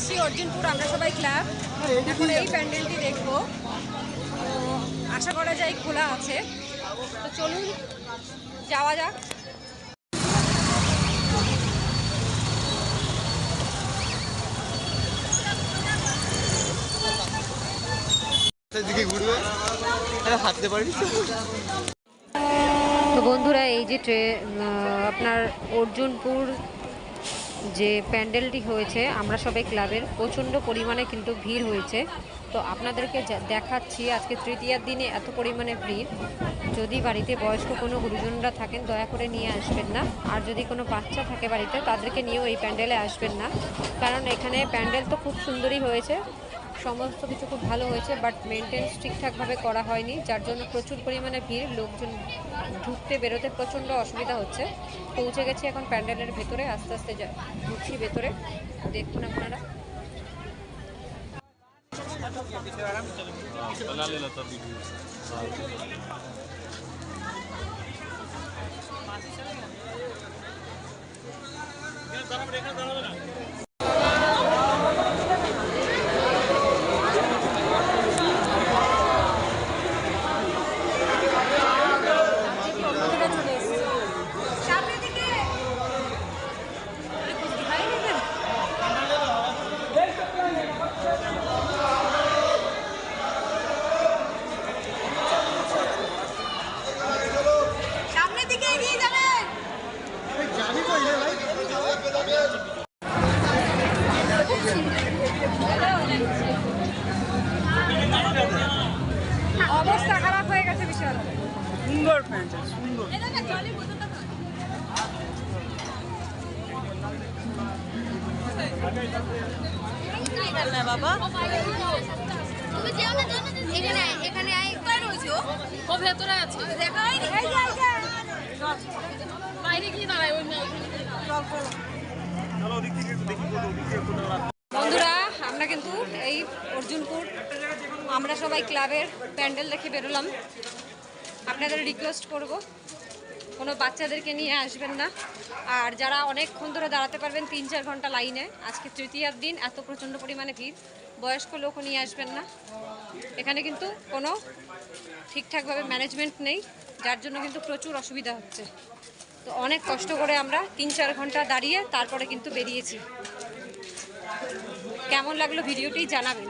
এসেছি অর্জুনপুর আমরা সবাই ক্লাব। এখন এই প্যান্ডেলটি দেখবো, তো আশা করা যায় খোলা আছে। তো চলুন যাওয়া যাক। তো বন্ধুরা, এই যে আপনার অর্জুনপুর যে প্যান্ডেলটি হয়েছে আমরা সবাই ক্লাবের, প্রচণ্ড পরিমাণে কিন্তু ভিড় হয়েছে। তো আপনাদেরকে দেখাচ্ছি আজকে তৃতীয়ার দিনে এত পরিমাণে ভিড়। যদি বাড়িতে বয়স্ক কোনো গুরুজনরা থাকেন দয়া করে নিয়ে আসবেন না, আর যদি কোনো বাচ্চা থাকে বাড়িতে তাদেরকে নিয়েও এই প্যান্ডেলে আসবেন না, কারণ এখানে প্যান্ডেল তো খুব সুন্দরই হয়েছে, সমস্ত কিছু খুব ভালো হয়েছে, বাট মেনটেন্স ঠিকঠাকভাবে করা হয়নি, যার জন্য প্রচুর পরিমাণে ভিড়, লোকজন ঢুকতে বেরোতে প্রচণ্ড অসুবিধা হচ্ছে। পৌঁছে গেছি এখন প্যান্ডেলের ভেতরে, আস্তে আস্তে ঢুকছি ভেতরে, দেখুন আপনারা। অবস্থা খারাপ হয়ে গেছে বিশাল। সুন্দর প্যান্ডেল, সুন্দর। বাবা এখানে ও ভেতরে আছে, বাইরে গিয়ে দাঁড়ায়। বন্ধুরা, আমরা কিন্তু এই অর্জুনপুর আমরা সবাই ক্লাবের প্যান্ডেল দেখে বেরোলাম। আপনাদের রিকোয়েস্ট করব, কোনো বাচ্চাদেরকে নিয়ে আসবেন না, আর যারা অনেকক্ষণ ধরে দাঁড়াতে পারবেন 3-4 ঘন্টা লাইনে, আজকে তৃতীয়ার দিন, এত প্রচণ্ড পরিমাণে ভিড়, বয়স্ক লোকও নিয়ে আসবেন না। এখানে কিন্তু কোনো ঠিকঠাকভাবে ম্যানেজমেন্ট নেই, যার জন্য কিন্তু প্রচুর অসুবিধা হচ্ছে। তো অনেক কষ্ট করে আমরা 3-4 ঘন্টা দাঁড়িয়ে তারপরে কিন্তু বেরিয়েছি। কেমন লাগলো ভিডিওটি জানাবেন।